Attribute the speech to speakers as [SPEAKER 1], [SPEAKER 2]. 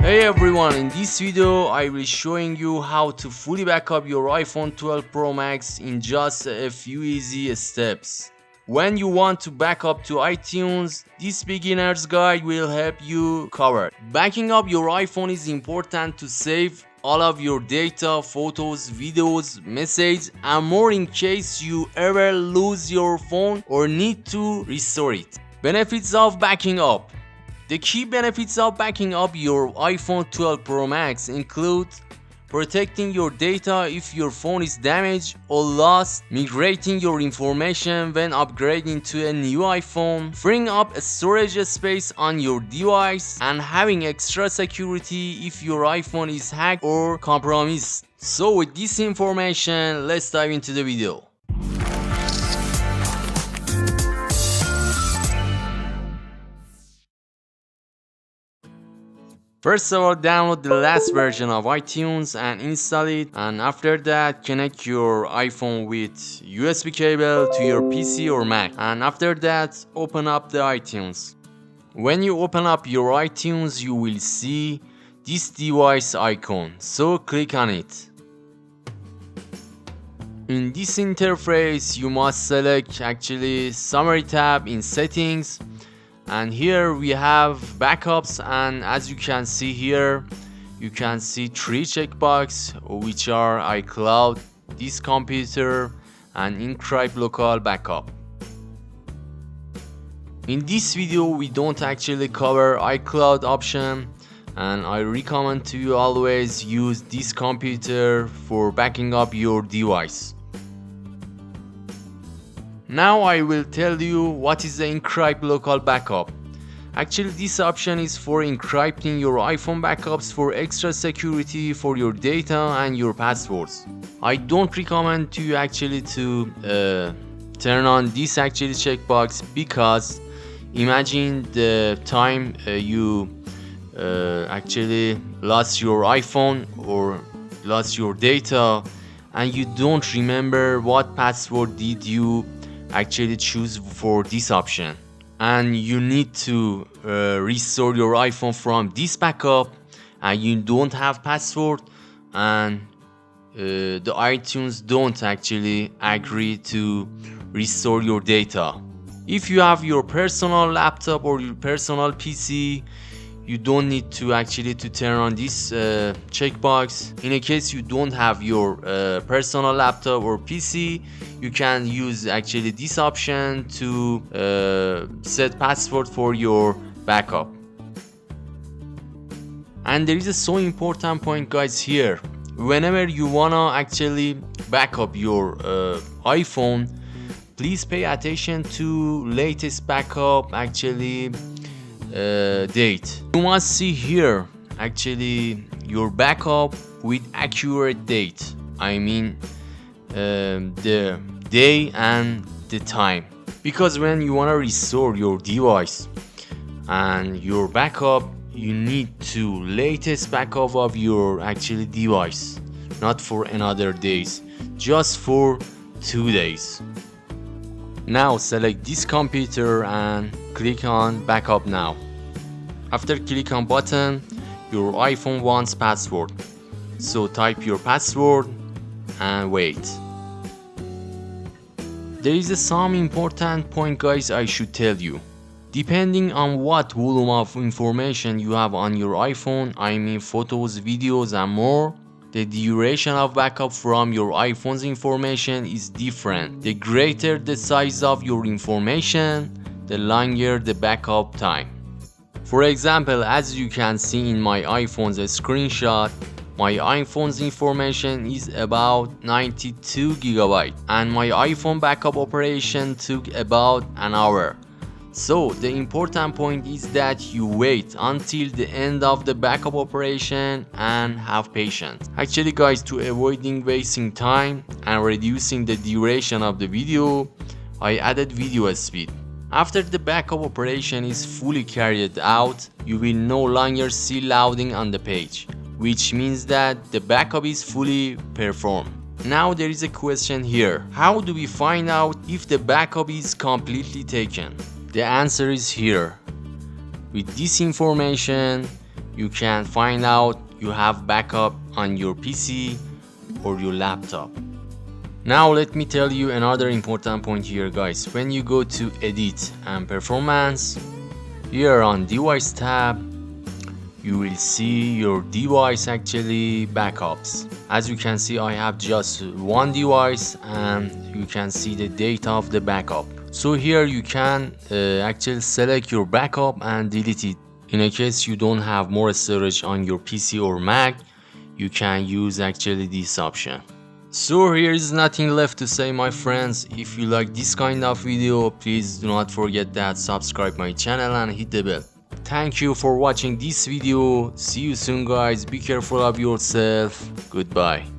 [SPEAKER 1] Hey everyone, in this video I will showing you how to fully backup your iPhone 12 Pro Max in just a few easy steps. When you want to back up to iTunes, this beginner's guide will help you cover. Backing up your iPhone is important to save all of your data, photos, videos, messages, and more in case you ever lose your phone or need to restore it. Benefits of backing up. The key benefits of backing up your iPhone 12 Pro Max include protecting your data if your phone is damaged or lost, migrating your information when upgrading to a new iPhone, freeing up storage space on your device, and having extra security if your iPhone is hacked or compromised. So with this information, let's dive into the video. First of all, download the last version of iTunes and install it, and after that connect your iPhone with USB cable to your PC or Mac, and after that open up the iTunes. When you open up your iTunes, you will see this device icon, so click on it. In this interface you must select Summary tab in Settings, and here we have backups, and as you can see here, you can see 3 checkboxes, which are iCloud, this computer, and encrypt local backup. In this video we don't cover iCloud option, and I recommend to you always use this computer for backing up your device. Now I will tell you what is the encrypt local backup. This option is for encrypting your iPhone backups for extra security for your data and your passwords. I don't recommend to you to turn on this checkbox, because imagine the time you lost your iPhone or lost your data and you don't remember what password did you choose for this option, and you need to restore your iPhone from this backup and you don't have password, and the iTunes don't agree to restore your data. If you have your personal laptop or your personal PC, you don't need to to turn on this checkbox. In a case you don't have your personal laptop or PC, you can use this option to set password for your backup. And there is a so important point, guys, here. Whenever you wanna back up your iPhone, please pay attention to latest backup date. You must see here your backup with accurate date. I mean the day and the time, because when you want to restore your device and your backup, you need to latest backup of your device, not for another days, just for 2 days. Now select this computer and click on backup now. After click on button, your iPhone wants password, so type your password and wait. There is some important point, guys, I should tell you. Depending on what volume of information you have on your iPhone, I mean photos, videos and more, the duration of backup from your iPhone's information is different. The greater the size of your information, the longer the backup time. For example, as you can see in my iPhone's screenshot, my iPhone's information is about 92 GB and my iPhone backup operation took about an hour. So the important point is that you wait until the end of the backup operation and have patience. Guys, to avoiding wasting time and reducing the duration of the video, I added video speed. After the backup operation is fully carried out, you will no longer see loading on the page, which means that the backup is fully performed. Now there is a question here. How do we find out if the backup is completely taken? The answer is here. With this information, you can find out you have backup on your PC or your laptop. Now let me tell you another important point here guys. When you go to edit and performance, here on device tab, you will see your device actually backups. As you can see, I have just one device and you can see the date of the backup. So here you can actually select your backup and delete it. In a case you don't have more storage on your PC or Mac, you can use actually this option. So here is nothing left to say my friends. If you like this kind of video, please do not forget that subscribe my channel and hit the bell. Thank you for watching this video. See you soon guys. Be careful of yourself. Goodbye.